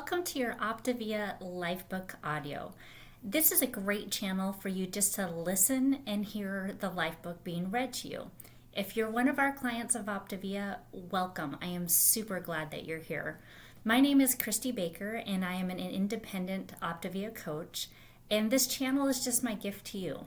welcome to your Optavia LifeBook audio. This is a great channel for you just to listen and hear the LifeBook being read to you. If you're one of our clients of Optavia, welcome. I am super glad that you're here. My name is Christy Baker and I am an independent Optavia coach, and this channel is just my gift to you.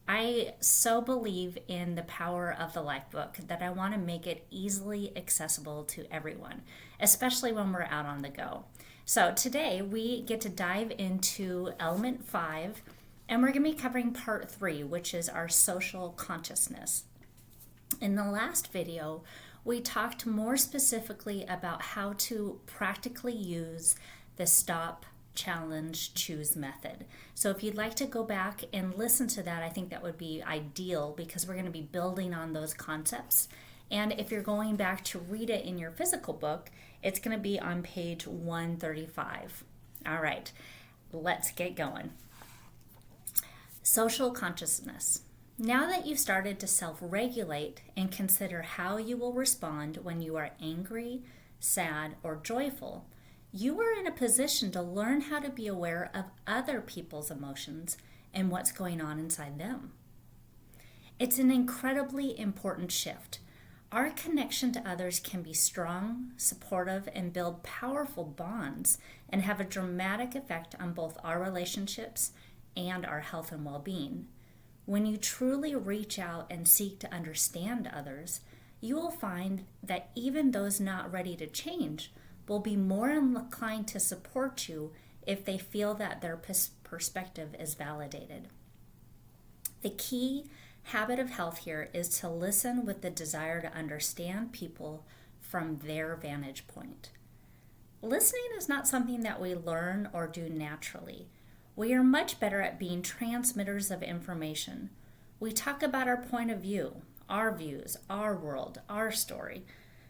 I so believe in the power of the LifeBook that I want to make it easily accessible to everyone, especially when we're out on the go. So today we get to dive into element 5, and we're going to be covering part 3, which is our social consciousness. In the last video, we talked more specifically about how to practically use the stop, challenge, choose method. So if you'd like to go back and listen to that, I think that would be ideal because we're going to be building on those concepts. And if you're going back to read it in your physical book, it's going to be on page 135. All right, let's get going. Social consciousness. Now that you've started to self-regulate and consider how you will respond when you are angry, sad, or joyful, you are in a position to learn how to be aware of other people's emotions and what's going on inside them. It's an incredibly important shift. Our connection to others can be strong, supportive, and build powerful bonds and have a dramatic effect on both our relationships and our health and well-being. When you truly reach out and seek to understand others, you will find that even those not ready to change will be more inclined to support you if they feel that their perspective is validated. The key habit of health here is to listen with the desire to understand people from their vantage point. Listening is not something that we learn or do naturally. We are much better at being transmitters of information. We talk about our point of view, our views, our world, our story.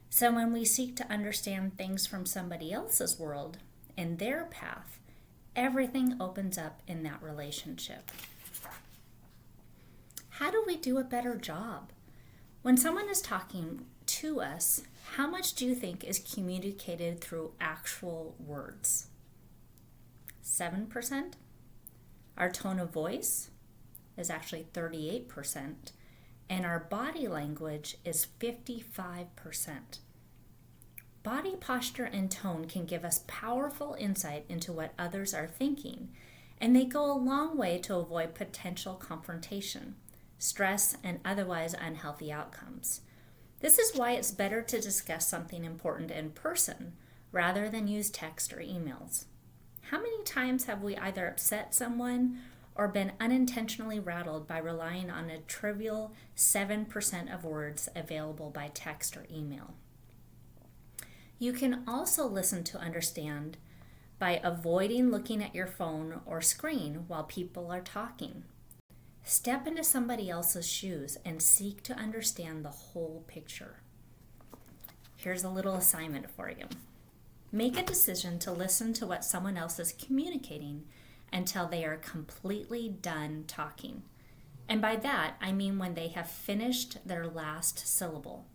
So when we seek to understand things from somebody else's world and their path, everything opens up in that relationship. How do we do a better job? When someone is talking to us, how much do you think is communicated through actual words? 7%? Our tone of voice is actually 38%, and our body language is 55%. Body posture and tone can give us powerful insight into what others are thinking, and they go a long way to avoid potential confrontation, stress, and otherwise unhealthy outcomes. This is why it's better to discuss something important in person rather than use text or emails. How many times have we either upset someone or been unintentionally rattled by relying on a trivial 7% of words available by text or email? You can also listen to understand by avoiding looking at your phone or screen while people are talking. Step into somebody else's shoes and seek to understand the whole picture. Here's a little assignment for you. Make a decision to listen to what someone else is communicating until they are completely done talking. And by that, I mean when they have finished their last syllable,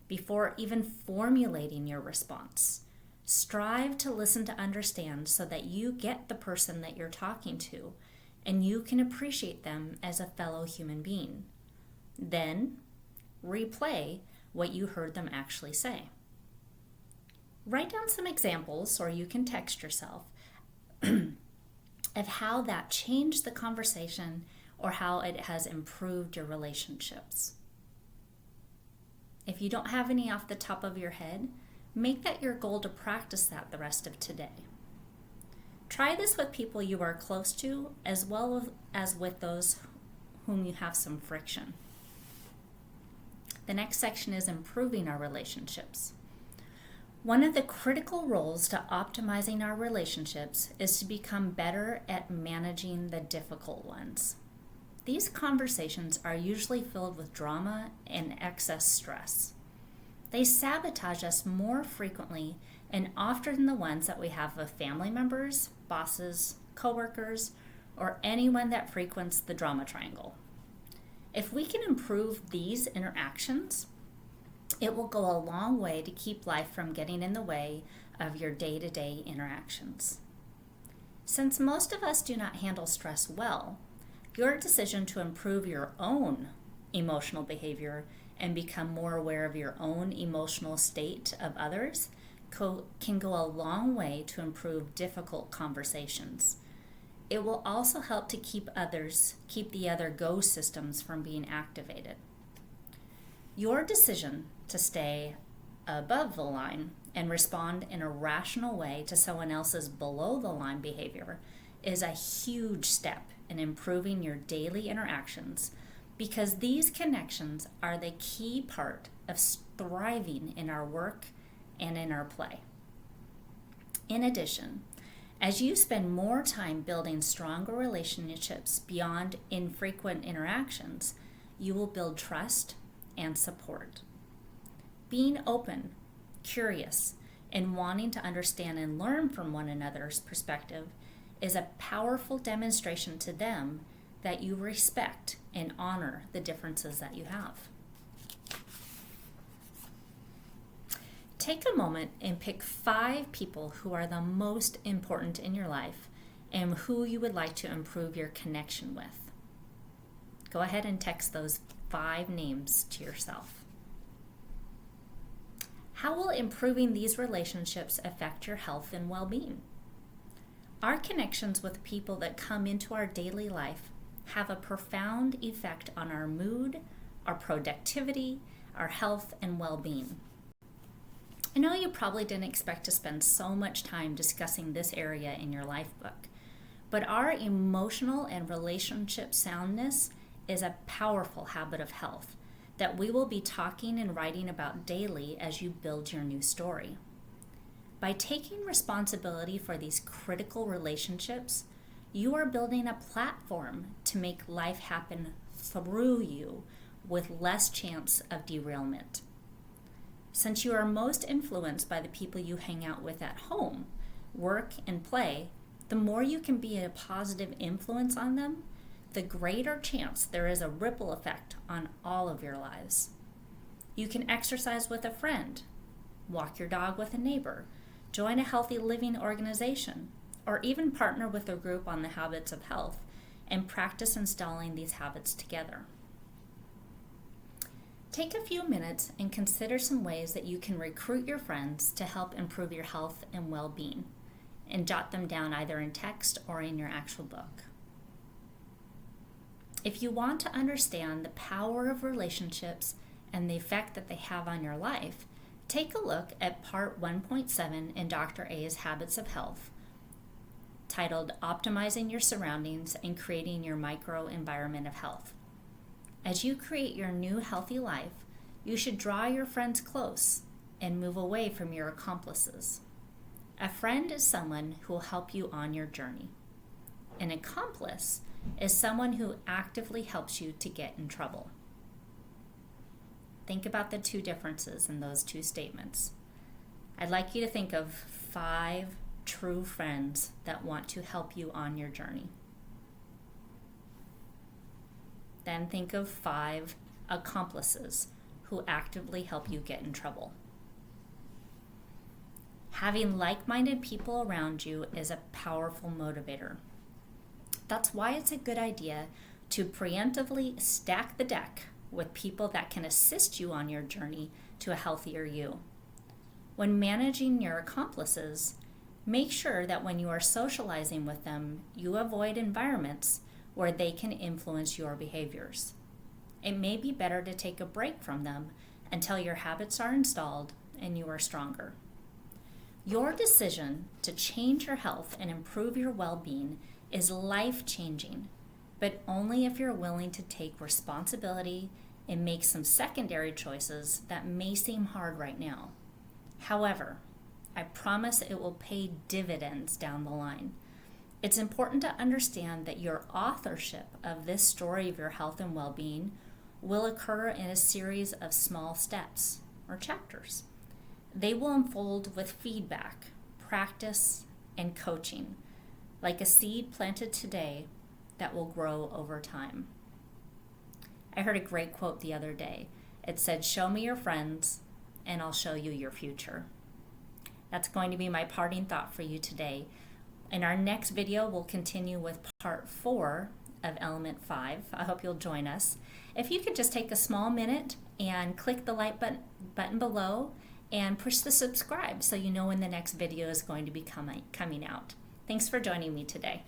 before even formulating your response. Strive to listen to understand so that you get the person that you're talking to and you can appreciate them as a fellow human being. Then, replay what you heard them actually say. Write down some examples, or you can text yourself, of how that changed the conversation or how it has improved your relationships. If you don't have any off the top of your head, make that your goal to practice that the rest of today. Try this with people you are close to as well as with those whom you have some friction. The next section is improving our relationships. One of the critical roles to optimizing our relationships is to become better at managing the difficult ones. These conversations are usually filled with drama and excess stress. They sabotage us more frequently and often than the ones that we have with family members, bosses, coworkers, or anyone that frequents the drama triangle. If we can improve these interactions, it will go a long way to keep life from getting in the way of your day-to-day interactions. Since most of us do not handle stress well, your decision to improve your own emotional behavior and become more aware of your own emotional state of others can go a long way to improve difficult conversations. It will also help to keep the other go systems from being activated. Your decision to stay above the line and respond in a rational way to someone else's below the line behavior is a huge step in improving your daily interactions, because these connections are the key part of thriving in our work and in our play. In addition, as you spend more time building stronger relationships beyond infrequent interactions, you will build trust and support. Being open, curious, and wanting to understand and learn from one another's perspective is a powerful demonstration to them that you respect and honor the differences that you have. Take a moment and pick 5 people who are the most important in your life and who you would like to improve your connection with. Go ahead and text those 5 names to yourself. How will improving these relationships affect your health and well-being? Our connections with people that come into our daily life have a profound effect on our mood, our productivity, our health, and well-being. I know you probably didn't expect to spend so much time discussing this area in your life book, but our emotional and relationship soundness is a powerful habit of health that we will be talking and writing about daily as you build your new story. By taking responsibility for these critical relationships, you are building a platform to make life happen through you with less chance of derailment. Since you are most influenced by the people you hang out with at home, work, and play, the more you can be a positive influence on them, the greater chance there is a ripple effect on all of your lives. You can exercise with a friend, walk your dog with a neighbor, join a healthy living organization, or even partner with a group on the habits of health and practice installing these habits together. Take a few minutes and consider some ways that you can recruit your friends to help improve your health and well-being, and jot them down either in text or in your actual book. If you want to understand the power of relationships and the effect that they have on your life, take a look at Part 1.7 in Dr. A's Habits of Health, titled Optimizing Your Surroundings and Creating Your Microenvironment of Health. As you create your new healthy life, you should draw your friends close and move away from your accomplices. A friend is someone who will help you on your journey. An accomplice is someone who actively helps you to get in trouble. Think about the 2 differences in those 2 statements. I'd like you to think of 5 true friends that want to help you on your journey. Then think of 5 accomplices who actively help you get in trouble. Having like-minded people around you is a powerful motivator. That's why it's a good idea to preemptively stack the deck with people that can assist you on your journey to a healthier you. When managing your accomplices, make sure that when you are socializing with them, you avoid environments where they can influence your behaviors. It may be better to take a break from them until your habits are installed and you are stronger. Your decision to change your health and improve your well-being is life-changing, but only if you're willing to take responsibility and make some secondary choices that may seem hard right now. However, I promise it will pay dividends down the line. It's important to understand that your authorship of this story of your health and well-being will occur in a series of small steps or chapters. They will unfold with feedback, practice, and coaching, like a seed planted today that will grow over time. I heard a great quote the other day. It said, "Show me your friends, and I'll show you your future." That's going to be my parting thought for you today. In our next video, we'll continue with part 4 of element 5. I hope you'll join us. If you could just take a small minute and click the like button below and push the subscribe so you know when the next video is going to be coming out. Thanks for joining me today.